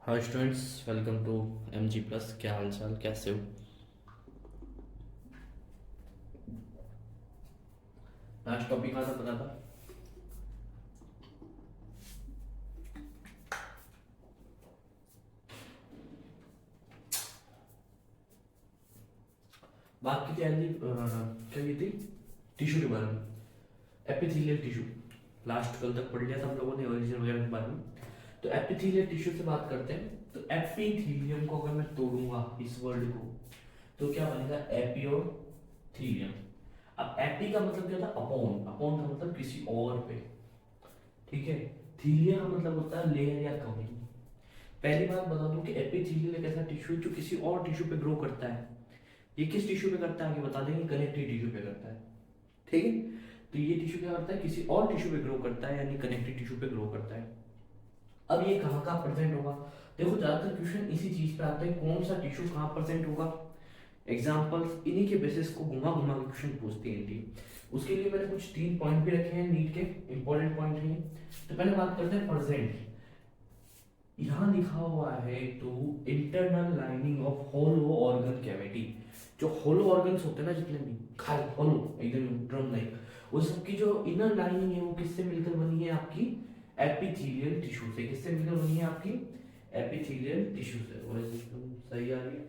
Hi students, welcome to MG plus. क्या हाल चाल, कैसे हो? लास्ट टॉपिक कहाँ था पता था? बात की थी यानी क्या की थी? टिश्यू के बारे में, एपिथेलियल टिश्यू। लास्ट कल तक पढ़ लिया था हम लोगों ने ओरिजिन वगैरह के बारे में। तो एपिथेलियल टिश्यू से बात करते हैं। तो एपिथेलियम को अगर मैं तोड़ूंगा इस वर्ड को, तो क्या बनेगा? एपियोथेलियम। अब एपी का मतलब क्या था? अपॉन। अपॉन का मतलब किसी और पे, ठीक है। थीलिया का मतलब होता है लेयर या कवरिंग। पहली बात बता दूं कि एपिथेलियल एक ऐसा टिश्यू जो किसी और टिश्यू पे ग्रो करता है। ये किस टिश्यू पे करता है आगे बता देंगे, कनेक्टिव टिश्यू पे करता है, ठीक है। तो ये टिश्यू क्या करता है? किसी और टिश्यू पे ग्रो करता है, यानी कनेक्टिव टिश्यू पे ग्रो करता है। अब ये कहाँ कहाँ प्रेजेंट होगा? देखो ज्यादातर क्वेश्चन इसी चीज पे आते हैं, कौन सा टिश्यू कहाँ प्रेजेंट होगा। एग्जाम्पल्स इन्हीं के बेसिस को घुमा घुमा के क्वेश्चन पूछते हैं नीट। उसके लिए मैंने कुछ 3 पॉइंट भी रखे हैं नीट के, इंपॉर्टेंट पॉइंट हैं। तो पहले बात करते हैं प्रेजेंट। यहाँ लिखा हुआ है तो internal lining of hollow organ cavity. जो होलो ऑर्गन्स होते हैं ना, जितने भी खाली होलो एकदम ड्रम लाइक, वो सबकी जो इनर लाइनिंग है वो किससे मिलकर बनी है? आपकी एपिथेलियल टिश्यू से। किससे मिलकर बनी है? आपकी एपिथेलियल टिश्यू से। वॉइस एकदम सही आ रही है,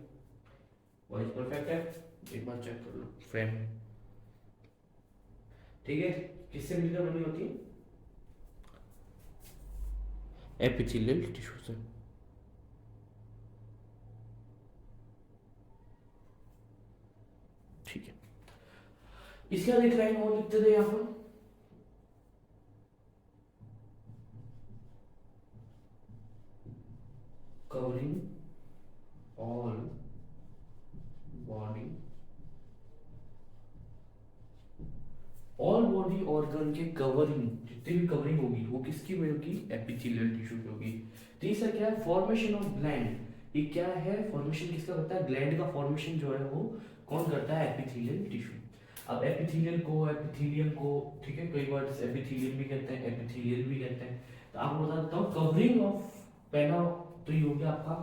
वॉइस परफेक्ट है। एक बार चेक कर लो फ्रेम, ठीक है। किससे मिलकर बनी होती है? एपिथेलियल टिश्यू से, ठीक है। इसके बाद एक लाइन और लिखते थे यहाँ पर, covering all body, all body organ के कवरिंग, जितनी भी कवरिंग होगी वो किसकी में होगी? एपिथेलियल टिश्यू की होगी। तीसरा क्या है? Formation of gland. ये क्या है? फॉर्मेशन किसका करता है? ग्लैंड का फॉर्मेशन जो है वो कौन करता है? Epithelial tissue. अब एपिथेलियल को, एपिथेलियम को, ठीक है, कई वर्ड्स एपिथेलियल भी कहते हैं, एपिथेलियल भी कहते हैं। तो आपको बता देता हूँ, कवरिंग ऑफ, पहला तो ये हो गया आपका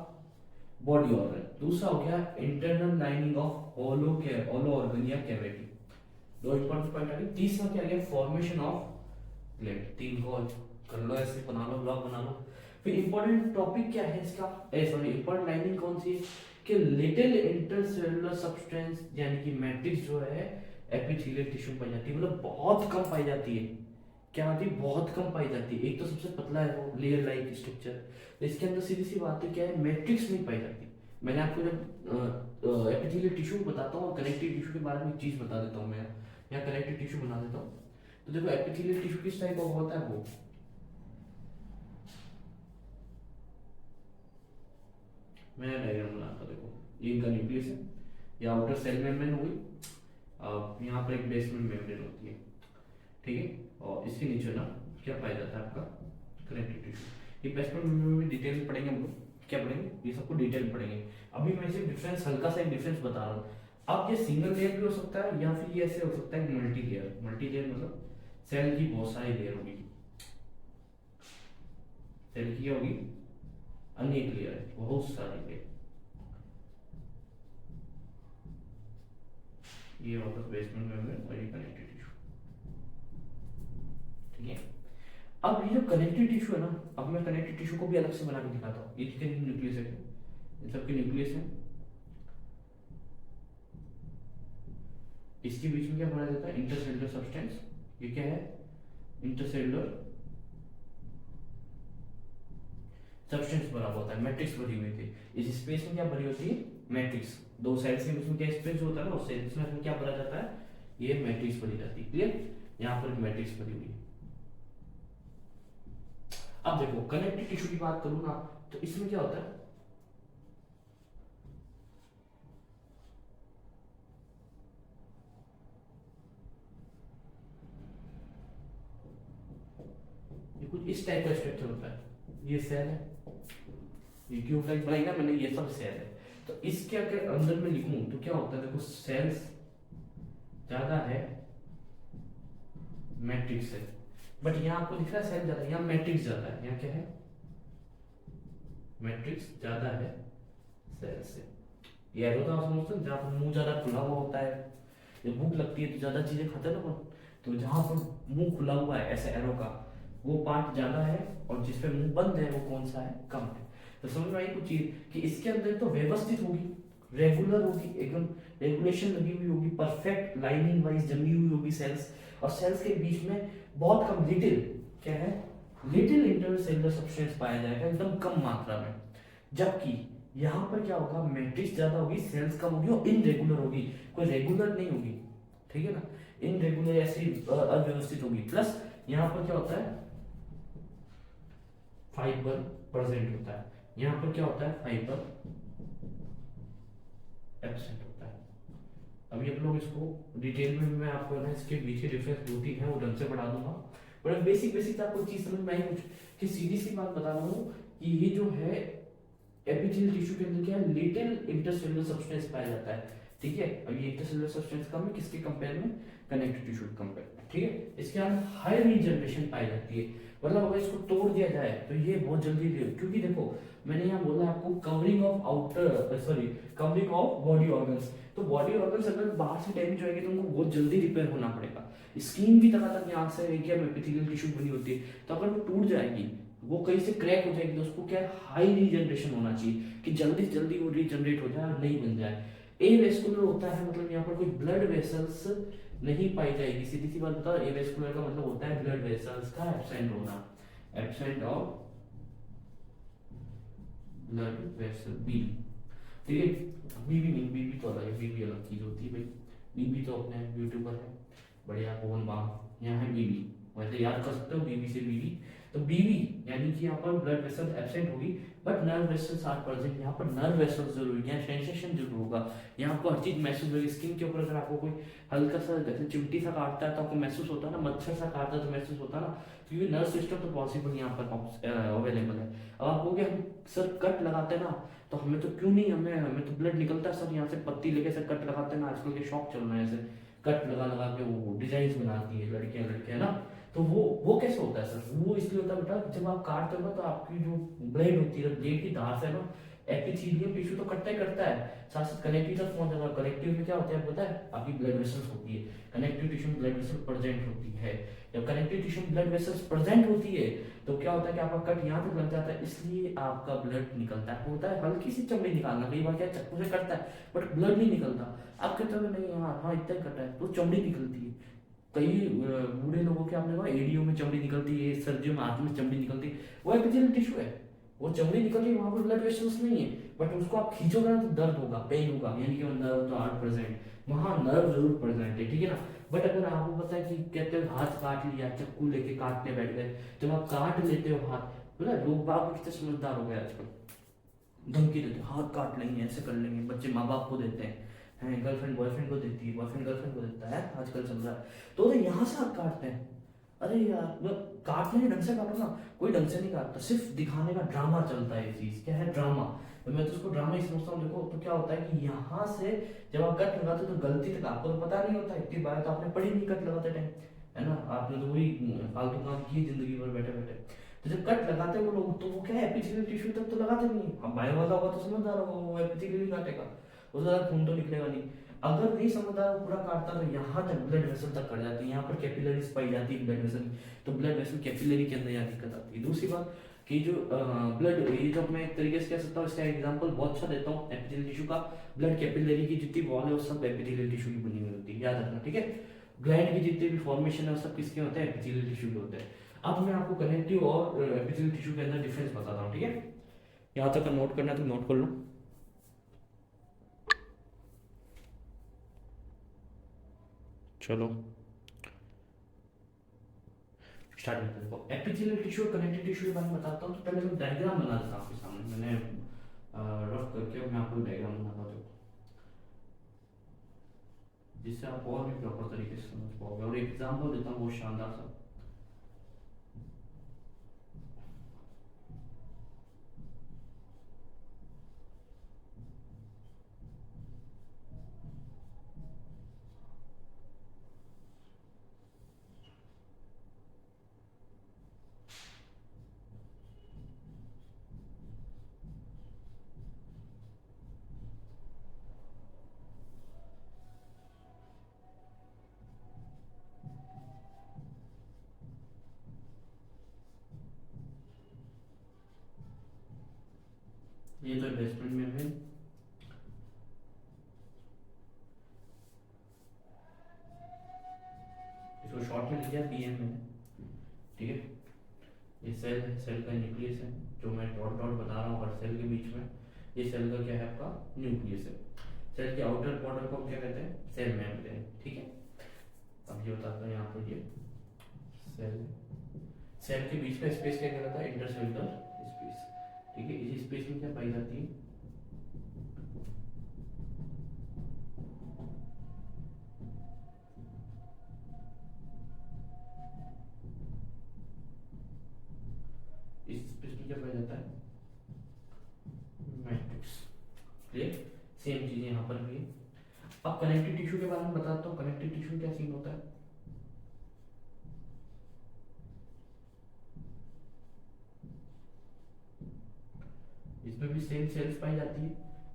बॉडी ऑर्गन। दूसरा हो गया internal lining of hollow organ या कैविटी। दो इंपॉर्टेंट पॉइंट आ गए। तीसरा क्या गया? Formation of gland. तीन को कर लो, ऐसे बना लो, ब्लॉक बना लो। फिर इंपॉर्टेंट टॉपिक क्या है इसका? सॉरी, इंपॉर्टेंट लाइनिंग कौन सी है? कि लिटिल इंटरसेलुलर सब्सटेंस, यानी कि मैट्रिक्स जो है एपिथेलियल टिश्यू में पाई जाती है, मतलब बहुत कम पाई जाती है। क्या आती है? बहुत कम पाई जाती है। एक तो सबसे पतला है वो लेयर लाइक स्ट्रक्चर, इसके अंदर सीधी सी बात है क्या है? मैट्रिक्स नहीं पाई जाती। मैंने आपको जब एपिथेलियल टिश्यू बताता हूँ और कनेक्टिव टिश्यू के बारे में एक चीज बता देता हूँ मैं, या कनेक्टिव टिश्यू बना देता हूँ। तो देखो एपिथेलियल टिश्यू किस टाइप का होता है? वो मैं डायग्राम बनाता हूँ। देखो ये इनका न्यूक्लियस है, ये आउटर सेल मेम्ब्रेन हो गई। अब यहाँ पर एक बेसमेंट मेम्ब्रेन होती है, ठीक है। और इसके नीचे ना क्या पाया जाता है? आपका कनेक्टिव टिश्यू। ये बेसमेंट मेम्ब्रेन में डिटेल में पढ़ेंगे हम लोग। क्या पढ़ेंगे? ये सबको डिटेल में पढ़ेंगे। अभी मैं सिर्फ डिफरेंस, हल्का सा एक डिफरेंस बता रहा हूँ। अब ये सिंगल लेयर भी हो सकता है, या फिर ये ऐसे हो सकता है मल्टी लेयर। मल्टी लेयर मतलब सेल की बहुत सारी लेयर होगी। सेल की क्या होगी? अनेक लेयर है, बहुत सारी लेयर। ये वापस बेसमेंट मेम्ब्रेन और ये कनेक्टिव टिश्यू, ठीक है। अब ये जो कनेक्टिव टिश्यू है ना, अब मैं कनेक्टिव टिश्यू को भी अलग से बना के दिखाता हूँ। ये कितने न्यूक्लियस है? इन सबके न्यूक्लियस है। इसके बीच में क्या पढ़ा जाता है? Intercellular substance. ये क्या है? इंटरसेलुलर सब्सटेंस भरा हुआ होता है, मैट्रिक्स भरी हुई थी। इस स्पेस में क्या भरी होती है? मैट्रिक्स। दो साइड्स के बीच में क्या स्पेस होता है ना, उस स्पेस में क्या भरा जाता है? ये मैट्रिक्स भरी जाती है। क्लियर? यहाँ पर मैट्रिक्स भरी हुई है। अब देखो कनेक्टिव टिश्यू की बात करूँ ना, तो इसमें क्या होता है? ये कुछ इस टाइप का स्ट्रक्चर होता है। ये सेल है, ये क्यूब लाइक बनाई ना मैंने, ये सब सेल है। तो इसके अगर अंदर में लिखूं तो क्या होता है? देखो सेल्स ज्यादा है, मैट्रिक्स है। बट यहाँ आपको दिख रहा है सेल ज्यादा है, यहाँ मैट्रिक्स ज्यादा है। यहाँ क्या है? मैट्रिक्स ज्यादा है सेल से। ये एरो तो आप समझते हो, जहाँ पर मुंह ज्यादा खुला हुआ होता है, जब भूख लगती है तो ज्यादा चीजें खाते हैं ना अपन, तो जहाँ पर मुंह खुला हुआ है ऐसे एरो का, वो पार्ट ज्यादा है, और जिस पे मुंह बंद है वो कौन सा है, कम है। तो समझ में आई कुछ चीज कि इसके अंदर तो व्यवस्थित होगी, रेगुलर होगी, एकदम रेगुलेशन लगी हुई होगी, परफेक्ट लाइनिंग वाइज जमी हुई होगी सेल्स, और सेल्स के बीच में बहुत कम, लिटिल क्या है, लिटिल इंटरसेलुलर सब्सटेंस पाया जाएगा, एकदम कम मात्रा में। जबकि यहाँ पर क्या होगा, मैट्रिक्स ज्यादा होगी, सेल्स कम होगी और इनरेगुलर होगी, कोई रेगुलर नहीं होगी, ठीक है ना, इनरेगुलर ऐसी अव्यवस्थित होगी। प्लस यहाँ पर क्या होता है, फाइबर प्रेजेंट होता है, यहाँ पर क्या होता है, फाइबर एब्सेंट होता है। अभी आप लोग इसको डिटेल में मैं आपको ना इसके बीच के डिफरेंस दो तीन है वो ढंग से पढ़ा दूंगा, पर बेसिक बेसिक आपको चीज समझ में आई कुछ, कि सीधी सी बात बता रहा हूँ कि ये जो है एपिथेलियल टिश्यू के अंदर क्या है, लिटिल इंटरसेलुलर सब्सटेंस पाया जाता है, ठीक है। अब ये इंटरसेलुलर सब्सटेंस कम है किसके कंपेयर में, कनेक्टिव टिश्यू के कंपेयर में, ठीक है। इसके अंदर हाई रीजनरेशन पाई जाती है, मतलब अगर इसको तोड़ दिया जाए तो ये बहुत जल्दी, क्योंकि देखो मैंने यहाँ बोला आपको covering of outer, sorry covering of body organs, तो बॉडी ऑर्गन्स अगर बाहर से डैमेज होएंगे तो उनको बहुत जल्दी रिपेयर होना पड़ेगा। स्किन भी तक यहाँ से एपिथेलियल टिश्यू बनी होती है, तो अगर वो टूट जाएगी, वो कहीं से क्रैक हो जाएगी, तो उसको क्या हाई रीजनरेशन होना चाहिए कि जल्दी से जल्दी वो रीजनरेट हो जाए और नहीं बन जाए। ए वेस्कुलर होता है, मतलब यहाँ पर कोई ब्लड वेसल्स नहीं पाई जाएगी, सीधी सी बात बता, ए वेस्कुलर का मतलब होता है ब्लड वेसल्स का एब्सेंट होना, absent of blood vessel, B, ठीक है। बीबी नहीं, बीबी तो अलग है, बीबी अलग चीज होती है भाई, बीबी तो अपने यूट्यूबर है बढ़िया पवन बाम, यहाँ है बीबी, वैसे याद कर सकते हो बीबी से बीबी, तो बीबी यानी कि यहाँ पर ब्लड वेसल एब्सेंट होगी, but nerve vessels are present, यहाँ पर नर्व वेसल्स जरूर, यहाँ सेंसेशन जरूर होगा, यहाँ आपको हर चीज महसूस होगी। स्किन के ऊपर अगर आपको कोई हल्का सा जैसे चिमटी सा काटता है तो आपको महसूस होता है ना, मच्छर सा काटता है तो महसूस होता है ना, क्योंकि नर्व सिस्टम तो पॉसिबल यहाँ पर अवेलेबल है। अब आप कहोगे हम सर कट लगाते हैं ना, तो हमें तो क्यों नहीं, हमें हमें तो ब्लड निकलता है सर, यहाँ से पत्ती लेके सर कट लगाते हैं ना, आजकल के शौक चल रहे हैं, ऐसे कट लगा लगा के वो डिजाइन बनाती है लड़कियां लड़कियां ना, तो वो कैसे होता है सर, वो इसलिए होता है बेटा, जब आप काटते हो ना तो आपकी जो ब्लेड होती है, ब्लेड की धार से ना एपिथेलियल टिश्यू तो कटता ही करता है, साथ साथ कनेक्टिव तक पहुंच जाता है। कनेक्टिव में क्या होता है पता है, आपकी ब्लड वेसल्स होती है, कनेक्टिव टिश्यू में ब्लड वेसल प्रेजेंट होती है, जब कनेक्टिव टिश्यू में ब्लड वेसल्स प्रेजेंट होती है तो क्या होता है कि आपका कट यहाँ तक लग जाता है, इसलिए आपका ब्लड निकलता है, होता है हल्की सी चमड़ी निकालना, कई बार क्या चाकू से कटता है बट ब्लड नहीं निकलता, आप कहते हो नहीं हाँ हाँ इतना ही कटा है, तो चमड़ी निकलती है। कई बूढ़े लोगों के आपने कहा एडियो में चमड़ी निकलती है, सर्दियों में हाथ में चमड़ी निकलती है, वो एपिथेलियल टिश्यू है, वो चमड़ी निकल रही है, वहां पर ब्लड वेसल्स नहीं है, बट उसको आप खींचोगे ना तो दर्द होगा, पेन होगा, यानी कि नर्व तो आर्ट प्रेजेंट, वहां नर्व जरूर प्रेजेंट है, ठीक है ना। बट अगर आपको पता है कि कहते हैं हाथ काट लिया, चक्कू लेके काटने बैठ गए, जब आप काट लेते हो हाथ, बोला लोग बाग कितने समझदार हो गए आजकल, धमकी देते हैं हाथ काट लेंगे, ऐसे कर लेंगे, बच्चे माँ बाप को देते हैं, गर्लफ्रेंड बॉयफ्रेंड को देती है, बॉयफ्रेंड गर्लफ्रेंड को देता है, आजकल चल रहा है, तो यहाँ से हाथ काटते हैं। अरे यार मतलब काटने के ढंग से काटो ना, कोई ढंग से नहीं काटता, सिर्फ दिखाने का ड्रामा चलता है, ये चीज क्या है, ड्रामा। तो मैं तो उसको ड्रामा ही समझता हूँ। देखो तो क्या होता है कि यहाँ से जब आप कट लगाते हो तो गलती तक आपको तो पता नहीं होता, इतनी बार तो आपने पढ़ी नहीं कट लगाते टाइम, है ना, आपने तो वही फालतू काम की जिंदगी भर बैठे बैठे। तो जब कट लगाते हैं वो लोग तो वो क्या है, एपिथेलियल टिश्यू तक तो लगाते नहीं, अब बायो वाला होगा तो समझदार होगा, वो एपिथेलियल ही काटेगा, उसके बाद खून तो निकलेगा नहीं। अगर नहीं समझदार पूरा काटता तो यहाँ तक ब्लड वेसल तक कट जाती है, यहाँ पर कैपिलरीज पाई जाती है ब्लड वेसल, तो ब्लड वेसल कैपिलरी के अंदर यहाँ दिक्कत आती है। दूसरी बात कि जो ब्लड, ये जो मैं एक तरीके से कह सकता हूँ, इसका एग्जांपल बहुत अच्छा देता हूँ एपिथेलियल टिश्यू का, ब्लड कैपिलरी की जितनी वॉल है वो सब एपिथेलियल टिश्यू की बनी हुई होती है, याद रखना, ठीक है। ग्लैंड की जितने भी फॉर्मेशन है वो सब किसके होते हैं, एपिथेलियल टिश्यू के होते हैं। अब मैं आपको कनेक्टिव और एपिथेलियल टिश्यू के अंदर डिफरेंस बताता हूँ, ठीक है। यहाँ तक नोट करना है तो नोट कर लो। चलो स्टार्ट करते हैं। देखो एपिथेलियल टिश्यू और कनेक्टिव टिश्यू के बारे में बताता हूँ, तो पहले मैं डायग्राम बना देता हूँ आपके सामने, मैंने रफ करके मैं आपको डायग्राम बनाता हूँ जिससे आप और भी प्रॉपर तरीके से समझ पाओगे, और एग्जाम्पल देता हूँ बहुत शानदार सा। बेसमेंट मेम्ब्रेन, इसको शॉर्ट में लिख दिया बीएम में, ठीक है। ये सेल है, सेल का न्यूक्लियस है, जो मैं डॉट डॉट बता रहा हूँ हर सेल के बीच में, ये सेल का क्या है आपका न्यूक्लियस है। सेल के आउटर बॉर्डर को हम क्या कहते हैं, सेल मेम्ब्रेन, ठीक है। अब ये बताता हूँ यहाँ पर, ये सेल, सेल के बीच में स्पेस क्या कहलाता है, इंटरसेलुलर स्पेस, ठीक है। इसी स्पेस में क्या पाई जाती है, इस स्पेस में क्या पाया जाता है, मैट्रिक्स, क्लियर। सेम चीज यहाँ पर भी है। अब कनेक्टिव टिश्यू के बारे में बताता हूँ, कनेक्टिव टिश्यू क्या सीन होता है। इसमें भी सेम सेल्स पाई जाती है,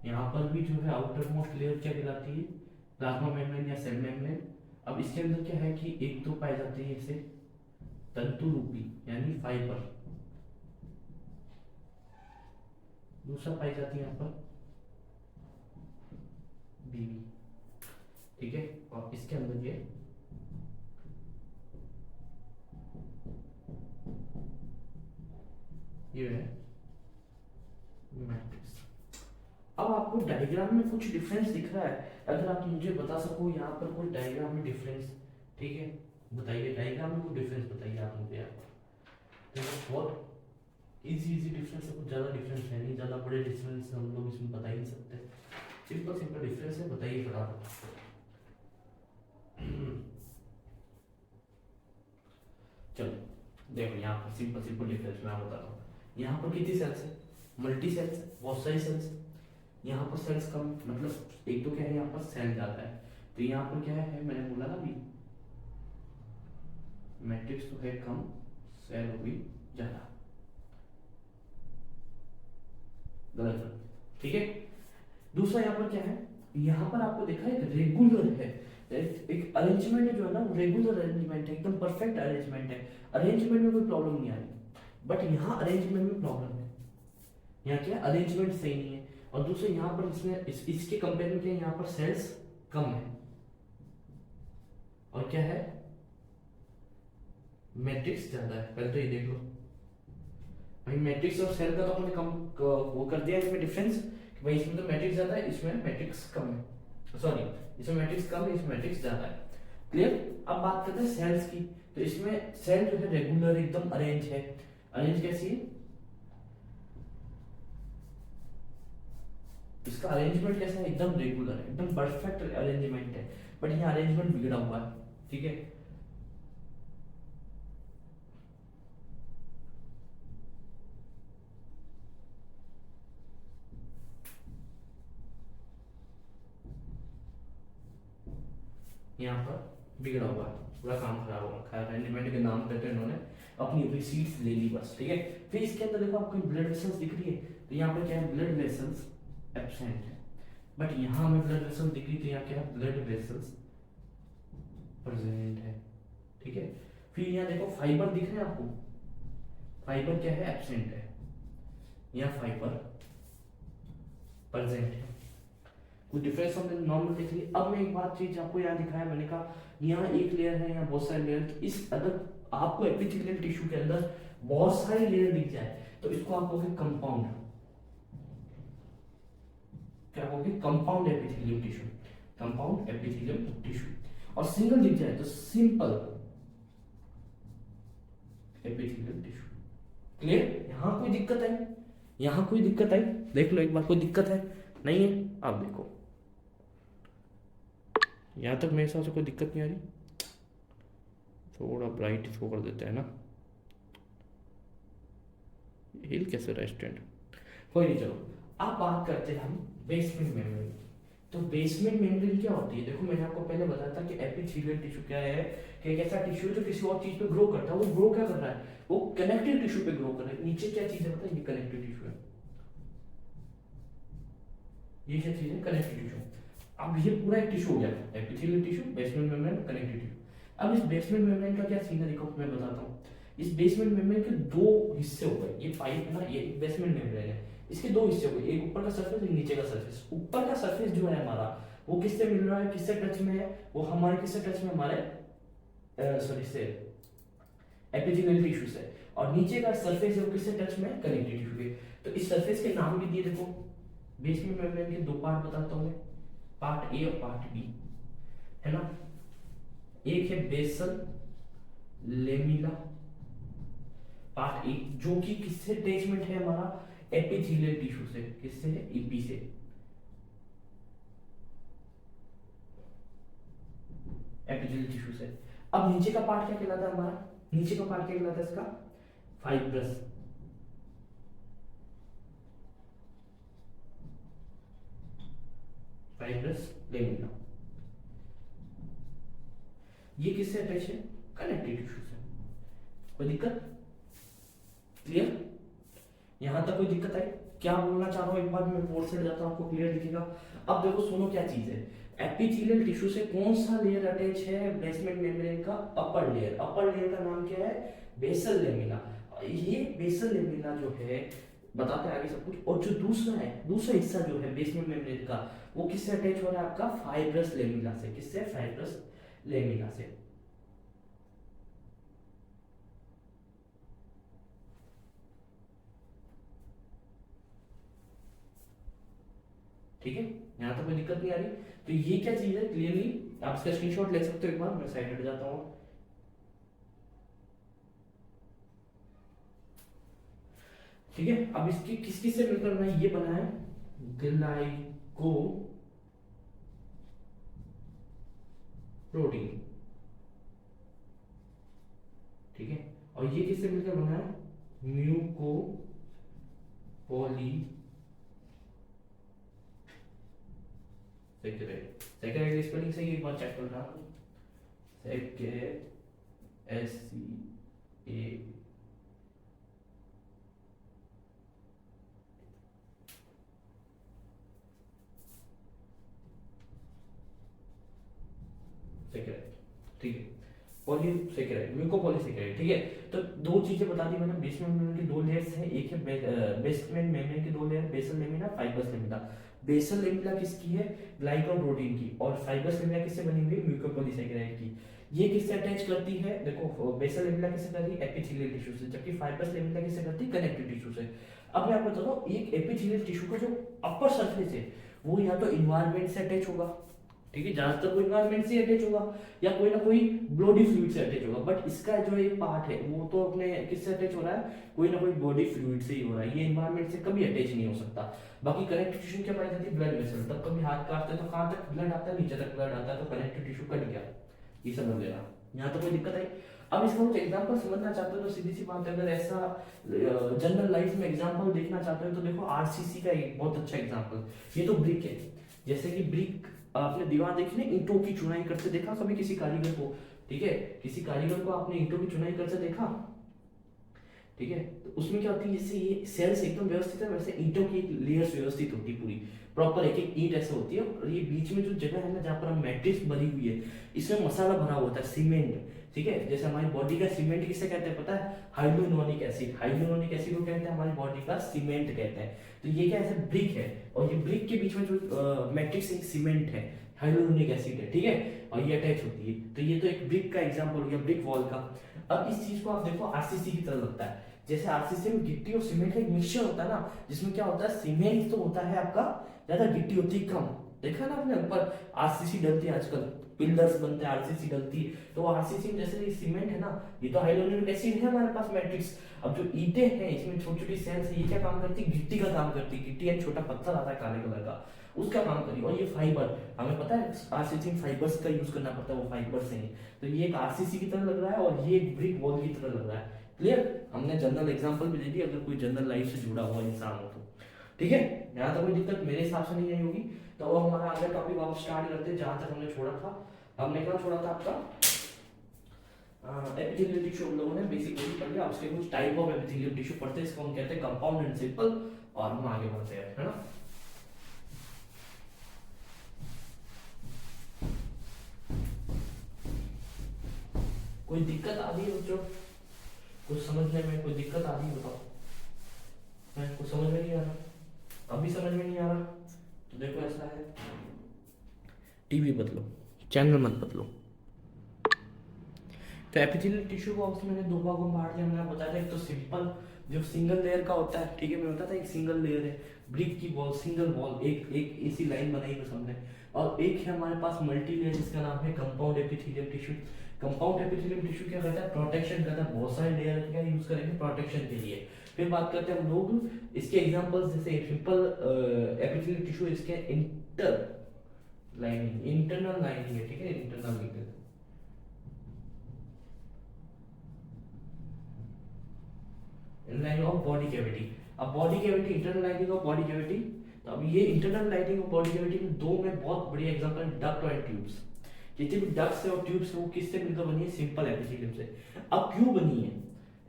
यहाँ पर भी जो है आउटर मोस्ट लेयर क्या कहलाती है, प्लाज्मा मेम्ब्रेन या सेल मेम्ब्रेन। अब इसके अंदर क्या है कि एक तो पाए जाते हैं ऐसे तंतु रूपी यानी फाइबर, दूसरा पाई जाती है यहाँ पर बीवी, ठीक है। और इसके अंदर ये है मैट्रिक्स। अब आपको डायग्राम में कुछ डिफरेंस दिख रहा है, अगर आप मुझे बता सको यहाँ पर कोई डायग्राम में डिफरेंस, ठीक है, बताइए डायग्राम में कोई डिफरेंस बताइए आप मुझे यहाँ पर। देखो बहुत इजी डिफरेंस है, कुछ ज़्यादा डिफरेंस है नहीं, ज़्यादा बड़े डिफरेंस हम लोग इसमें बता ही नहीं सकते, सिंपल डिफरेंस है, बताइए फटाफट। चलो देखो यहाँ पर सिंपल डिफरेंस मैं बताता हूँ। यहाँ पर कितनी सेल्स है, मल्टी सेल्स, बहुत सारी सेल्स। यहाँ पर सेल्स कम, मतलब एक तो क्या है यहाँ पर सेल ज्यादा है, तो यहाँ पर क्या है मैंने बोला ना अभी, मैट्रिक्स तो है कम, सेल हुई ज्यादा, गलत, ठीक है। दूसरा यहाँ पर क्या है, यहाँ पर आपको देखा है रेगुलर है, एक अरेंजमेंट जो है ना रेगुलर अरेंजमेंट है, एकदम परफेक्ट अरेंजमेंट है, अरेंजमेंट में कोई प्रॉब्लम नहीं आ रही। बट यहाँ अरेंजमेंट में प्रॉब्लम है, यहाँ क्या अरेंजमेंट सही नहीं है। और दूसरे यहाँ पर इसमें इसके कंपेयर में क्या यहाँ पर सेल्स कम है, और क्या है मैट्रिक्स ज्यादा है। पहले तो ये देख लो भाई, मैट्रिक्स और सेल का तो हमने कम वो कर दिया इसमें डिफरेंस कि भाई इसमें तो मैट्रिक्स ज्यादा है, इसमें मैट्रिक्स कम है, सॉरी इसमें मैट्रिक्स कम है, इसमें मैट्रिक्स ज्यादा है, क्लियर। अब बात करते हैं सेल्स की, तो इसमें सेल जो है रेगुलर एकदम अरेंज है। अरेंज कैसी है, इसका अरेंजमेंट कैसा है, एकदम रेगुलर है, एकदम परफेक्ट अरेंजमेंट है। बट यहाँ अरेंजमेंट बिगड़ा हुआ है, ठीक है। यहाँ पर बिगड़ा हुआ है, पूरा काम खराब हो रखा है, अरेंजमेंट के नाम पे तो इन्होंने अपनी रिसीट्स ले ली बस, ठीक है। फिर इसके अंदर देखो आपको ब्लड वेसल्स दिख रही है, तो यहाँ पर क्या है ब्लड वेसल्स एब्सेंट है, बट यहाँ हमें ब्लड वेसल्स दिख रही, तो यहाँ क्या है ब्लड वेसल्स प्रेजेंट है, ठीक है। फिर यहाँ देखो फाइबर दिख रहे हैं आपको, फाइबर क्या है एब्सेंट है, यहाँ फाइबर प्रेजेंट है, कुछ डिफरेंस हमने नॉर्मल देख ली। अब मैं एक बात चीज आपको यहाँ दिखाया, मैंने कहा यहाँ एक लेयर है, यहाँ बहुत सारे लेयर, तो इस अगर आपको एपिथेलियल टिश्यू के अंदर बहुत सारे लेयर दिख जाए तो इसको आप कहोगे कंपाउंड, क्या कहोगे compound epithelial tissue, compound epithelial tissue. और सिंगल दिख जाए तो सिंपल एपिथेलियल टिश्यू, क्लियर। यहाँ कोई दिक्कत है, यहाँ कोई दिक्कत है, देख लो एक बार, कोई दिक्कत है नहीं है। आप देखो यहाँ तक मेरे हिसाब से कोई दिक्कत नहीं आ रही, थोड़ा ब्राइट इसको कर देते हैं ना, हिल कैसे रेस्टेंट, कोई नहीं। चलो अब बात करते हैं हम बेसमेंट मेम्ब्रेन। तो बेसमेंट मेम्ब्रेन क्या होती है, देखो मैंने आपको पहले बताया था कि एपिथेलियल टिश्यू क्या है, कि एक ऐसा टिश्यू जो किसी और चीज पे ग्रो करता है, वो ग्रो क्या कर रहा है, वो कनेक्टिव टिश्यू पे ग्रो कर रहा है। नीचे क्या चीज है पता है, ये कनेक्टिव टिश्यू है, ये क्या चीज है कनेक्टिव टिश्यू। अब ये पूरा एक टिश्यू हो गया, epithelial tissue, basement membrane, connective tissue. अब इस बेसमेंट मेम्ब्रेन का क्या सीन है, देखो मैं बताता हूँ। इस बेसमेंट मेम्ब्रेन के दो हिस्से हो गए, ये पाइप है ना, ये बेसमेंट मेम्ब्रेन है, इसके दो हिस्से हो गए, एक ऊपर का सरफेस एक नीचे का सरफेस। ऊपर का सरफेस जो है हमारा वो किससे मिल रहा है, किससे टच में है, वो हमारे किससे टच में, हमारे सॉरी से एपिथेलियल टिश्यू से। और नीचे का सरफेस है वो किससे टच में है, कनेक्टिव टिश्यू के। तो इस सरफेस के नाम भी दिए, देखो बेसमेंट मेम्ब्रेन के दो पार्ट बताता हूँ मैं, पार्ट ए और पार्ट बी, है ना। एक है बेसल लेमिना पार्ट ए, जो कि किससे अटैचमेंट है हमारा, एपिथेलियल टिश्यू से। किससे है, ईपी से, एपिथेलियल टिश्यू से। अब नीचे का पार्ट क्या कहलाता है हमारा, नीचे का पार्ट क्या कहलाता है इसका, फाइब्रस, फाइब्रस लेमिना। ये किससे अटैच है, कनेक्टिव टिश्यू से। कोई दिक्कत, क्लियर, यहां तक कोई दिक्कत है, क्या बोलना चाह रहा हूं, एक बार मैं बोर्ड से जाता हूं, आपको क्लियर दिखेगा। अब देखो सुनो क्या चीज है, एपिथेलियल टिश्यू से कौन सा लेयर अटैच है, बेसमेंट मेम्ब्रेन का अपर लेयर। अपर लेयर का नाम क्या है, बेसल लेमिना। ये बेसल लेमिना जो है, बताते हैं आगे सब कुछ। और जो दूसरा है, दूसरा हिस्सा जो है बेसमेंट मेम्ब्रेन का, वो किससे अटैच हो रहा है आपका, फाइब्रस लेमिना से। किससे, फाइब्रस लेमिना से। ठीक है, यहां तक कोई दिक्कत नहीं आ रही। तो ये क्या चीज है, क्लियरली आप इसका स्क्रीनशॉट ले सकते हो। एक बार मैं साइड हट जाता हूँ। ठीक है, अब इसकी किस किस से मिलकर बना है, ये बना है ग्लाइको प्रोटीन। ठीक है, और ये किससे मिलकर बना है, muco poly saccharide. Saccharide spelling सही एक बार चेक करना, सेके एस सी ए सेकेराइड। ठीक है, पॉलीसेकेराइड, म्यूकोपॉलीसेकेराइड। ठीक है, तो दो चीजें बता दी मैंने, बेसमेंट मेम्ब्रेन की दो लेयर्स हैं, एक है बेसमेंट मेम्ब्रेन की दो layer, basal lamina, fibrous lamina. Basal lamina किसकी है, ग्लाइकोन प्रोटीन की, और फाइब्रस लेमिना किससे बनी हुई है, म्यूकोपॉलीसेकेराइड की। ये किससे अटैच करती है, देखो बेसल लेमिना किससे करती है, एपिथेलियल टिश्यू से, जबकि फाइब्रस लेमिना किससे करती है, कनेक्टिव टिश्यू से। अब मैं आपको बताता हूँ, एक एपिथेलियल टिश्यू का जो अपर सरफेस है वो या तो इन्वायरमेंट से अटैच होगा, ठीक है, ज्यादातर कोई इन्वायरमेंट से अटैच होगा, या कोई ना कोई बॉडी फ्लूइड से अटैच होगा। बट इसका जो एक पार्ट है वो तो अपने किससे अटैच हो रहा है, कोई ना कोई बॉडी फ्लूइड से ही हो रहा है, ये इन्वायरमेंट से कभी अटैच नहीं हो सकता। बाकी कनेक्टिव टिश्यू क्या पाई जाती है, ब्लड वेसल। तब कभी हाथ काटते हैं तो कहाँ तक ब्लड आता है, नीचे तक ब्लड आता है, तो कनेक्टिव टिश्यू कट गया, ये समझ लेना, यहाँ तो कोई दिक्कत है। अब इसका कुछ एग्जांपल समझना चाहते हो तो सीधी सी बात है, अगर ऐसा जनरल लाइफ में एग्जांपल देखना चाहते हो तो देखो आरसीसी का एक बहुत अच्छा एग्जांपल, ये तो ब्रिक है। जैसे कि ब्रिक, आपने दीवार देखी ना, ईंटों की चुनाई करते देखा कभी किसी कारीगर को, ठीक है, किसी कारीगर को आपने ईंटों की चुनाई करते देखा, ठीक है, तो उसमें क्या होती है, जैसे ये सेल्स एकदम व्यवस्थित है, वैसे ईंटों की एक लेयर्स व्यवस्थित होती है पूरी, प्रॉपर एक एक ईंट ऐसे होती है, और ये बीच में जो जगह है ना जहाँ पर हम मैट्रिक्स भरी हुई है, इसमें मसाला भरा होता है, सीमेंट। ठीक है, जैसे हमारी बॉडी का सीमेंट किसे कहते हैं पता है, हाइड्रोनोनिक एसिड। हाइड्रोनोनिक एसिड को कहते हैं हमारी बॉडी का सीमेंट कहते हैं। तो ये क्या ऐसे ब्रिक है, और ये ब्रिक के बीच में जो मैट्रिक्स सीमेंट है, हाइड्रोनिक एसिड है, ठीक है, और ये अटैच होती है। तो ये तो एक ब्रिक का एग्जांपल हो गया, ब्रिक वॉल का। अब इस चीज को आप देखो आरसीसी की तरह लगता है, जैसे आरसीसी में गिट्टी और सीमेंट का एक मिक्सचर होता है ना, जिसमें क्या होता है, सीमेंट तो होता है आपका ज्यादा, गिट्टी होती है कम। देखा ना आपने, ऊपर आरसीसी डलती है आजकल, पिलर्स बनते हैं, आरसीसी डलती है, तो आरसीसी में जैसे ये सीमेंट है ना, ये तो हाइड्रोनिक एसिड है हमारे पास मैट्रिक्स। अब जो ईंटें हैं इसमें छोटी छोटी सेल्स है, ये क्या काम करती है, गिट्टी का काम करती है। गिट्टी एक छोटा पत्थर आता है काले कलर का, उसका काम करिए। और ये फाइबर, हमें पता है आरसीसी में फाइबर्स का यूज करना पड़ता है, वो फाइबर्स हैं। तो ये एक आरसीसी की तरह लग रहा है, और ये एक ब्रिक वॉल की तरह लग रहा है। क्लियर, हमने जनरल एग्जांपल भी दे दी, अगर कोई जनरल लाइफ से जुड़ा हुआ इंसान हो तो। ठीक है, यहाँ तक कोई दिक्कत मेरे हिसाब से नहीं आई होगी। तो अब हमारा अगला टॉपिक आप स्टार्ट करते हैं, जहां तक हमने छोड़ा था। हमने कहाँ छोड़ा था आपका, एपिथेलियल टिश्यू हम लोगों ने बेसिकली पढ़ लिया। उसके कुछ टाइप ऑफ एपिथेलियल टिश्यू पढ़ते हैं, इसको हम कहते हैं कंपाउंड एंड सिंपल, और हम आगे बढ़ते हैं, है ना। कोई दिक्कत आ रही है बच्चों, कुछ समझने में कोई दिक्कत आ रही है बताओ, कुछ समझ में नहीं आ रहा। अभी समझ में नहीं आ रहा तो देखो ऐसा है, टीवी बदलो, चैनल मत बदलो। तो एपिथेलियल टिश्यू को उसमें मैंने दो भागों में बांट दिया। मैंने आपको बताया था एक तो सिंपल जो सिंगल लेयर का होता है, ठीक है, मैं बताता एक सिंगल लेयर है, ब्रिक की वॉल, सिंगल वॉल, एक एक ऐसी लाइन बनाई बस हमने। और एक है हमारे पास मल्टी लेयर जिसका नाम है compound epithelial tissue. Compound epithelial tissue क्या करता है, प्रोटेक्शन करता है, बहुत सारे लेयर क्या यूज करेंगे प्रोटेक्शन के लिए। फिर बात करते हैं हम लोग इसके एग्जांपल्स, जैसे सिंपल एपिथेलियल टिश्यू इसके इंटर लाइनिंग, इंटरनल लाइनिंग है, ठीक है, internal lining, lining of body cavity. अब body cavity, internal lining of body cavity, तो अब ये internal lining of body cavity में दो में बहुत बढ़िया एग्जांपल है, डक्ट और ट्यूब्स। जितने भी डक्ट्स है और ट्यूब्स है वो किससे मिलकर बनी है, सिंपल एपिथेलियम से। अब क्यों बनी है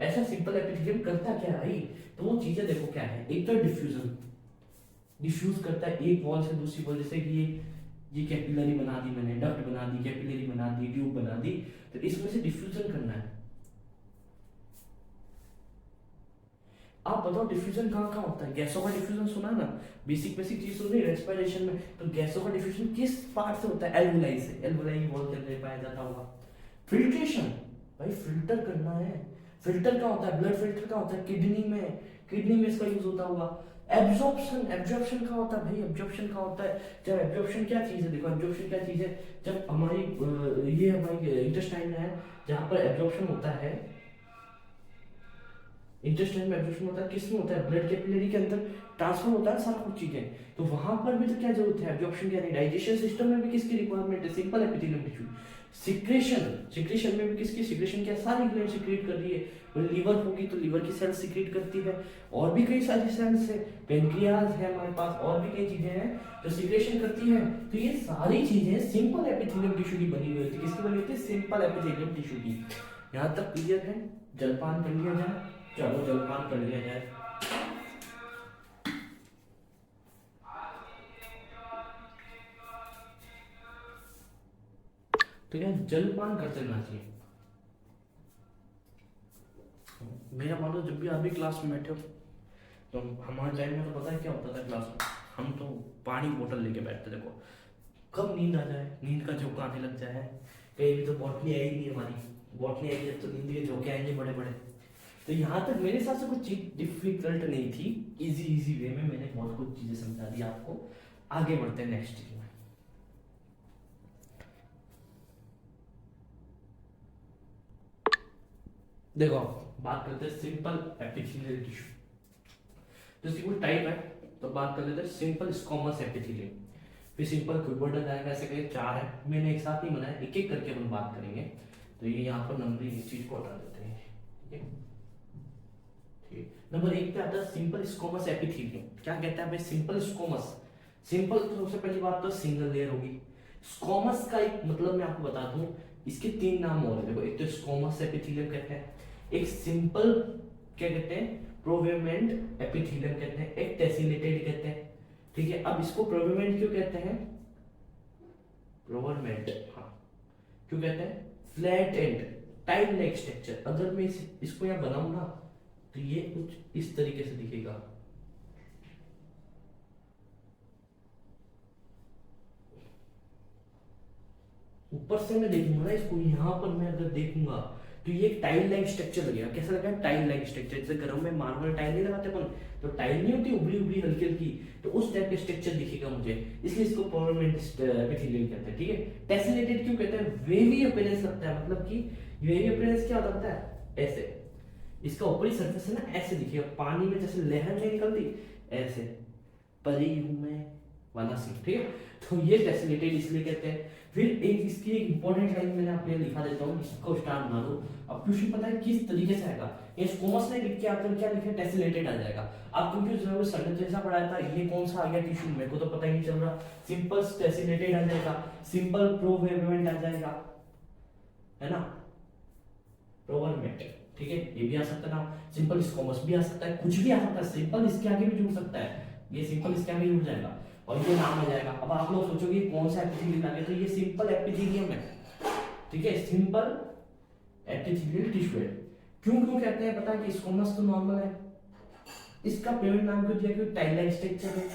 ऐसा, सिंपल एपिथेलियम करता क्या है भाई, तो वो चीजें देखो क्या है, एक तो डिफ्यूजन, डिफ्यूज करता है एक वॉल से दूसरी वॉल, जैसे कि ये कैपिलरी बना दी मैंने, डक्ट बना दी, कैपिलरी बना दी, ट्यूब बना दी, तो इसमें से डिफ्यूजन करना है। आप बताओ डिफ्यूजन कहाँ कहाँ होता है, गैसों का डिफ्यूजन सुना ना, बेसिक बेसिक चीज सुन रही रेस्पिरेशन में, तो गैसों का डिफ्यूजन किस पार्ट से होता है, एल्वुलाई से, एल्वुलाई वॉल के अंदर पाया जाता होगा। फिल्ट्रेशन, भाई फिल्टर करना है, फिल्टर क्या होता है, ब्लड फिल्टर क्या होता है, किडनी में, किडनी में इसका यूज होता होगा। एब्जॉर्प्शन, एब्जॉर्प्शन का होता है भाई, एब्जॉर्प्शन का होता है जब, एब्जॉर्प्शन क्या चीज है, देखो एब्जॉर्प्शन क्या चीज है, जब हमारी ये हमारी इंटेस्टाइन है जहाँ पर एब्जॉर्प्शन होता है, इंटेस्टाइन में एब्जॉर्प्शन होता है, किस में होता है, ब्लड कैपिलरी के अंदर ट्रांसफर होता है सारा कुछ चीजें, तो वहां पर भी तो क्या जरूरत है एब्जॉर्प्शन की, यानी डाइजेशन सिस्टम में भी किसकी रिक्वायरमेंट है, simple epithelium tissue. Secretion, secretion में भी किसकी सिक्रेशन, क्या सारी ग्लैंड सिक्रेट कर रही है, लीवर होगी तो लीवर की सेल्स सिक्रेट करती है, और भी कई सारी सेल्स है, पेनक्रियाज है हमारे पास, और भी कई चीजें हैं जो सिक्रेशन करती है। तो ये सारी चीजें सिंपल एपिथेलियम टिश्यू की बनी हुई होती है, किसकी बनी होती है, सिंपल एपिथेलियम टिश्यू की। यहाँ तक क्लियर है, जलपान कर लिया जाए, चलो जलपान कर लिया जाए। तो यार जलपान करते रहना चाहिए। मेरा मानो जब भी आप भी क्लास में बैठे हो, तो हमारे टाइम में तो पता है क्या होता था क्लास में, हम तो पानी बोतल लेके बैठते, देखो कब नींद आ जाए, नींद का झोंका आने लग जाए, कहीं भी तो बॉटनी आई नहीं हमारी, बॉटनी आई जब तो नींद के झोंके आएंगे बड़े बड़े। तो यहाँ तक मेरे हिसाब से कुछ चीज डिफिकल्ट नहीं थी, इजी इजी वे में मैंने बहुत कुछ चीजें समझा दी आपको। आगे बढ़ते हैं नेक्स्ट चीज में। देखो बात करते हैं सिंपल एपिथेलियल टिश्यू, तो इसकी कोई टाइप है, तो बात कर लेते हैं सिंपल स्क्वामस एपिथेलियम, फिर सिंपल क्यूबोइडल जाएगा, ऐसे करके चार है, मैंने एक साथ नहीं बनाया, एक एक करके हम बात करेंगे। तो ये यहाँ पर नंबरिंग इस चीज को हटा देते हैं, ठीक है, ठीक। नंबर एक पे आता है सिंपल स्क्वामस एपिथेलियम। क्या कहता है भाई सिंपल स्क्वामस, सिंपल तो सबसे पहली बात तो सिंगल लेयर होगी। स्क्वामस का एक मतलब मैं आपको बता दूं, इसके तीन नाम और है, देखो एक तो स्क्वामस एपिथेलियम कहते हैं, एक सिंपल क्या कहते हैं, प्रोवेमेंट एपिथेलियम कहते हैं, एक टेसिलेटेड कहते हैं, ठीक है। अब इसको प्रोवेमेंट क्यों कहते हैं, प्रोवेमेंट, हाँ क्यों कहते हैं, flat and tile like structure. अगर मैं इसको यहां बनाऊं ना तो ये कुछ इस तरीके से दिखेगा, ऊपर से मैं देखूंगा ना इसको, यहां पर मैं अगर देखूंगा तो ये टाइल लाइक स्ट्रक्चर लगेगा। कैसा लगेगा, टाइल लाइक स्ट्रक्चर, जैसे घरों में मार्बल टाइल नहीं लगाते अपन, तो टाइल नहीं होती उबली उबली हल्की हल्की, तो उस टाइप का स्ट्रक्चर दिखेगा मुझे, इसलिए इसको परमानेंट एपिथेलियम कहते हैं, ठीक है। टेसिलेटेड क्यों कहते हैं, वेवी अपीयरेंस लगता है, मतलब कि वेवी अपीयरेंस क्या लगता है, ऐसे इसका ऊपरी सरफेस है ना ऐसे दिखेगा, पानी में जैसे लहर नहीं निकलती ऐसे, परी हूं मैं वाला सीन, ठीक है। तो ये टेसिलेटेड इसलिए कहते हैं। फिर एक इसकी एक इंपॉर्टेंट लाइन मैंने आपको लिखा देता हूँ, इसको स्टार बना दो। अब क्वेश्चन पता है किस तरीके से आएगा, ये स्क्वामस ने लिख के आपको क्या लिखा, टेसिलेटेड आ जाएगा। आप कंफ्यूज हो, सर ने जैसा पढ़ाया था ये कौन सा आ गया टिश्यू, मेरे को तो पता ही नहीं चल रहा। सिंपल टेसिलेटेड आ जाएगा, सिंपल प्रोवेमेंट आ जाएगा, है ना, प्रोवेमेंट, ठीक है, ये भी आ सकता है ना, सिंपल स्क्वामस भी आ सकता है, कुछ भी आ सकता है, सिंपल इसके आगे भी जुड़ सकता है, ये सिंपल इसके आगे जुड़ जाएगा और ये नाम आ जाएगा। अब आप लोग सोचोगे कौन सा एपिथेलियम आ गया, तो ये सिंपल एपिथेलियम है, ठीक है, सिंपल एपिथेलियल टिश्यू है। क्यों क्यों कहते हैं पता है कि स्क्वामस तो नॉर्मल है, इसका पेमेंट नाम क्यों दिया, क्योंकि टाइल लाइक स्ट्रक्चर है।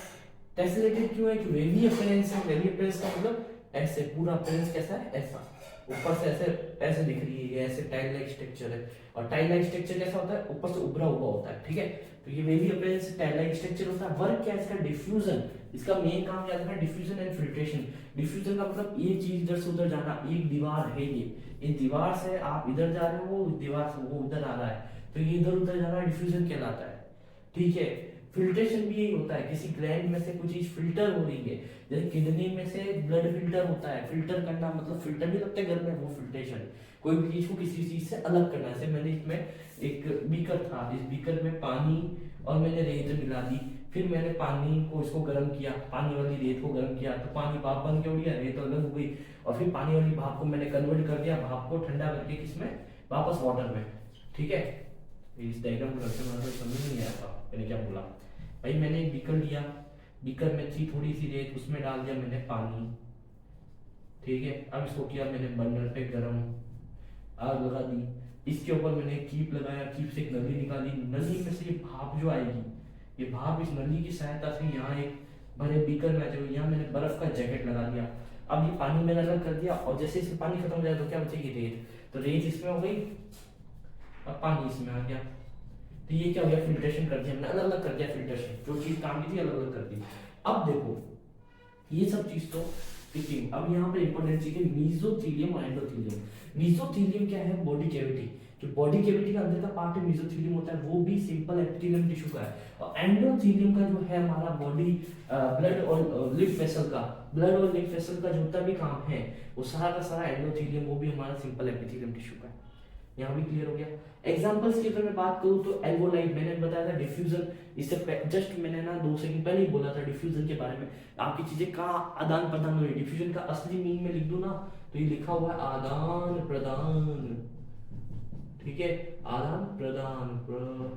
टेसलेटेड क्यों है, कि वेवी अपीयरेंस है। वेवी अपीयरेंस का मतलब ऐसे पूरा अपीयरेंस कैसा है, ऐसा ऊपर से ऐसे ऐसे दिख रही है, ये ऐसे टाइल लाइक स्ट्रक्चर है। और टाइल लाइक स्ट्रक्चर कैसा होता है, ऊपर से उभरा हुआ होता है, ठीक है। तो ये wavy appearance tile like structure होता है। वर्क क्या है इसका, डिफ्यूजन। इसका मेन काम याद रखना, डिफ्यूजन एंड फिल्ट्रेशन। डिफ्यूजन का मतलब ये चीज इधर से उधर जाना, एक दीवार है ये दीवार से आप इधर जा रहे हो, दीवार से वो उधर आ रहा है, तो ये इधर उधर जाना डिफ्यूजन कहलाता है, ठीक है। फिल्ट्रेशन भी यही होता है, किसी ग्लैंड में से कुछ चीज फिल्टर हो रही है, जैसे किडनी में से ब्लड फिल्टर होता है। फिल्टर करना मतलब फिल्टर नहीं लगता घर में, वो फिल्ट्रेशन। कोई भी चीज को किसी चीज से अलग करना। जैसे मैंने इसमें एक बीकर था, इस बीकर में पानी और मैंने रेत मिला दी, फिर मैंने पानी को इसको गर्म किया, पानी वाली रेत को गर्म किया, तो पानी भाप बन के उड़ गया, रेत अलग हो गई, और फिर पानी वाली भाप को मैंने कन्वर्ट कर दिया, भाप को ठंडा करके किसमें, वापस वाटर में, ठीक है। इस डायग्राम को रखते मतलब समझ नहीं आया था मैंने क्या बोला। भाई मैंने एक बीकर लिया, बीकर में थी थोड़ी सी रेत, उसमें डाल दिया मैंने पानी, ठीक है। अब इसको किया मैंने बर्नर पे गरम, आग लगा दी, इसके ऊपर मैंने कीप लगाया, कीप से एक नली निकाली, नली में से ये भाप जो आएगी, ये भाप इस नली की सहायता से यहाँ एक भरे बीकर में आ जाएगी। यहाँ मैंने बर्फ का जैकेट लगा दिया। अब ये पानी मैंने अलग कर दिया, और जैसे इसमें पानी खत्म हो जाए तो क्या बचेगी, रेत। तो रेत इसमें हो गई, अब पानी इसमें आ गया, तो ये क्या हो गया, फिल्ट्रेशन कर दिया हमने, अलग अलग कर दिया फिल्ट्रेशन, जो चीज काम की थी अलग अलग कर दी। अब देखो ये सब चीज तो ठीक है। अब यहाँ पे इंपॉर्टेंट चीज है मीजोथीलियम और एंडोथीलियम। मीजोथीलियम क्या है, बॉडी कैविटी, जो बॉडी कैविटी का अंदर का पार्ट है मीजोथीलियम होता है, वो भी सिंपल एपिथेलियम टिश्यू का है। और एंडोथीलियम का जो है हमारा बॉडी ब्लड और लिम्फ वेसल का, ब्लड और लिम्फ वेसल का जितना भी काम है वो सारा का सारा एंडोथीलियम, वो भी हमारा सिंपल एपिथेलियम टिश्यू का है। यहाँ भी क्लियर हो गया। एग्जांपल्स की अगर मैं बात करूँ तो एल्वोलाइट, मैंने बताया था डिफ्यूजन, इससे जस्ट मैंने ना 2 सेकंड पहले ही बोला था डिफ्यूजन के बारे में। आपकी चीजें का आदान प्रदान हो रही है, डिफ्यूजन का असली मीनिंग में लिख दूं ना, तो ये लिखा हुआ है आदान प्रदान, ठीक है। आदान प्रदान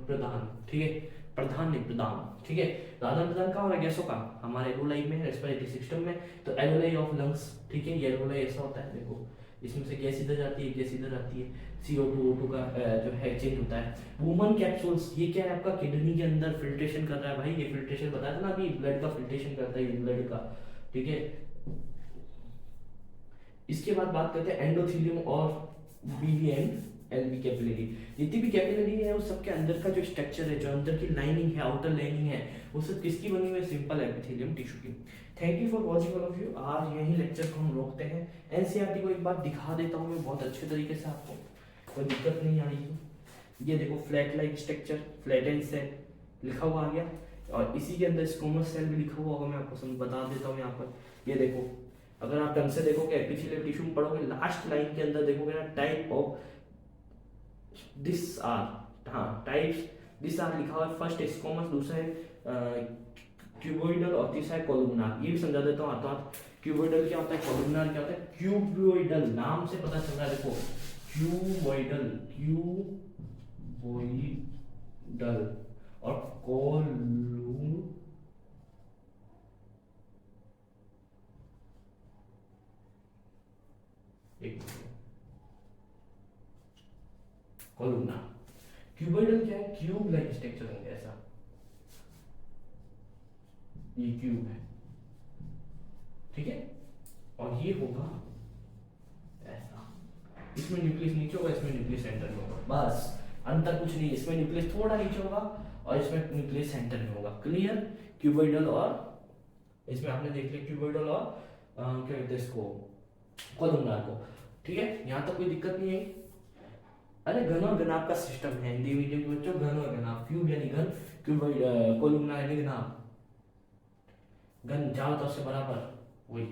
प्रदान, ठीक है, प्रधान नहीं प्रदान, ठीक है। तो आदान प्रदान कहाँ हो रहा है, गैसों का, हमारे एल्वोलाई में, रेस्पिरेटरी सिस्टम में। तो एल्वोलाई ऑफ लंग्स, ठीक है, ये एल्वोलाई ऐसा होता है, देखो इसमें से गैस इधर जाती है, गैस इधर आती है, CO2 O2 का जो है चेंज होता है। वुमन कैप्सूल्स, ये क्या है आपका किडनी के अंदर फिल्ट्रेशन कर रहा है भाई, ये फिल्ट्रेशन बताया था ना अभी, ब्लड का फिल्ट्रेशन करता है ये ब्लड का, ठीक है। इसके बाद बात करते हैं एंडोथीलियम और BV एंड LV कैपिलरी। जितनी भी कैपिलरी है उस सबके अंदर का जो स्ट्रक्चर है, जो अंदर की लाइनिंग है, आउटर लाइनिंग है, वो सब किसकी बनी हुई है, सिंपल एपिथेलियम टिश्यू की। Thank you for watching all of you. आज यही लेक्चर को हम रोकते हैं। NCERT को एक बार दिखा देता हूँ मैं बहुत अच्छे तरीके से, आपको कोई दिक्कत नहीं आई है। ये देखो flat like structure, flattened cell लिखा हुआ आ गया, और इसी के अंदर स्क्वैमस सेल भी लिखा हुआ होगा, मैं आपको समझ बता देता हूँ यहाँ पर। ये देखो, अगर आप ढंग से देखोगे एपिथेलियल टिश्यू में पढ़ोगे, लास्ट लाइन के अंदर देखोगे ना, टाइप ऑफ दिस आर, हाँ टाइप्स दिस आर लिखा हुआ है। फर्स्ट स्क्वैमस, दूसरा है क्यूबोइडल, और तीसरा है कोलुमनार। ये भी समझा देता हूँ हाथों। क्यूबोइडल क्या होता है, कोलुमनार क्या होता है। क्यूबोइडल नाम से पता चल रहा है, देखो क्यूबोइडल, क्यूबोइडल, और कोलुमनार। क्यूबोइडल क्या है, क्यूब लाइक स्ट्रक्चर होंगे ऐसा, ये क्यूब है, ठीक है। और ये होगा ऐसा, इसमें न्यूक्लियस नीचे होगा, इसमें न्यूक्लियस सेंटर में होगा, बस अंतर कुछ नहीं। इसमें न्यूक्लियस थोड़ा नीचे होगा और इसमें न्यूक्लियस सेंटर में होगा। क्लियर। क्यूबोइडल, और इसमें आपने देख लिया क्यूबोइडल और क्या कहते हैं इसको, कोलुमनार को, ठीक है। यहाँ तक कोई दिक्कत नहीं है। अरे घन और घनाभ का सिस्टम है हिंदी मीडियम के बच्चों, घन और घनाभ, क्यूब यानी घन, क्यूबोइड कोलुमनार यानी घनाभ, घन चारों तरफ से बराबर, वही,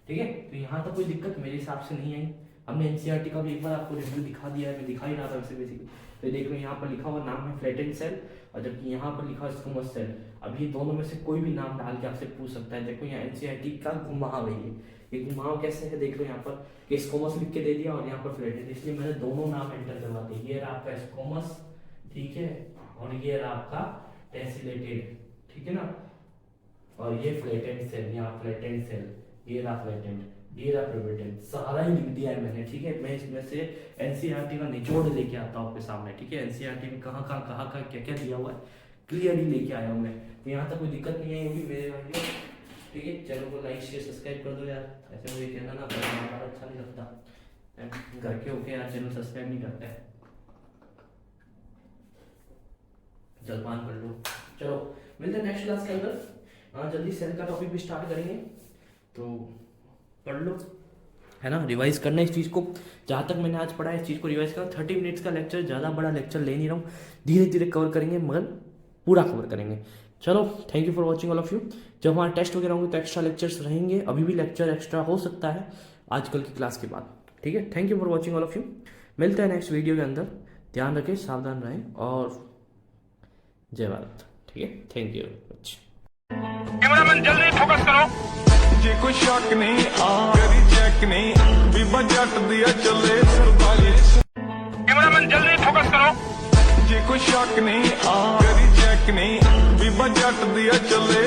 ठीक है। तो यहाँ तक कोई दिक्कत मेरे हिसाब से नहीं आई। हमने NCERT का भी एक बार आपको रिव्यू दिखा दिया है, मैं दिखा ही रहा था वैसे बेसिकली। तो देख लो यहाँ पर लिखा हुआ नाम है फ्लैटेंड सेल, और जबकि यहाँ पर लिखा है स्क्वैमस सेल। अब ये दोनों में से कोई भी नाम डाल के आपसे पूछ सकता है। देखो यहाँ NCERT का घुमाव है, ये घुमाव कैसे है, देख लो यहाँ पर कि स्क्वैमस लिख के दे दिया और यहाँ पर फ्लैटेंड, इसलिए मैंने दोनों नाम एंटर करवा दिए। ये रहा आपका स्क्वैमस, ठीक है, और ये रहा आपका टेसिलेटेड, ठीक है ना। और ये फ्लैटेंड सेल, यहाँ फ्लैटेंड सेल, ये रहा फ्लैटेंड, ये रहा प्रोविडेंट, सारा ही लिख दिया है मैंने, ठीक है। मैं इसमें से NCERT का निचोड़ लेके आता हूँ आपके सामने, ठीक है। NCERT में कहाँ क्या क्या दिया हुआ है क्लियरली लेके आया हूँ मैं। तो यहाँ तक कोई दिक्कत नहीं है, ये भी मेरे भाइयों। ठीक है, चैनल को लाइक शेयर सब्सक्राइब कर दो यार, ऐसे मुझे कहना ना हमारा अच्छा नहीं लगता, घर के होके यार चैनल सब्सक्राइब नहीं करते हैं। जलपान कर लो, चलो मिलते हैं नेक्स्ट क्लास के अंदर। हाँ जल्दी सेल का टॉपिक भी स्टार्ट करेंगे, तो पढ़ लो, है ना, रिवाइज करना इस चीज़ को। जहाँ तक मैंने आज पढ़ा है इस चीज़ को रिवाइज करो। 30 मिनट्स का लेक्चर, ज़्यादा बड़ा लेक्चर ले नहीं रहा हूँ, धीरे धीरे कवर करेंगे मगर पूरा कवर करेंगे। चलो thank you for watching all of you. जब हमारे टेस्ट वगैरह होंगे तो एक्स्ट्रा लेक्चर्स रहेंगे, अभी भी लेक्चर एक्स्ट्रा हो सकता है आजकल की क्लास के बाद। ठीक है, thank you for watching all of you. मिलते हैं नेक्स्ट वीडियो के अंदर, ध्यान रखें, सावधान रहें और जय भारत। ठीक है, थैंक यू। कैमरामैन जल्दी फोकस करो जी, कोई शक नहीं करी चेक नहीं बीबा जट दिया चले सरदारी। कैमरामैन जल्दी फोकस करो जी, कोई शक नहीं करी चेक नहीं बीबा जट दिया चले।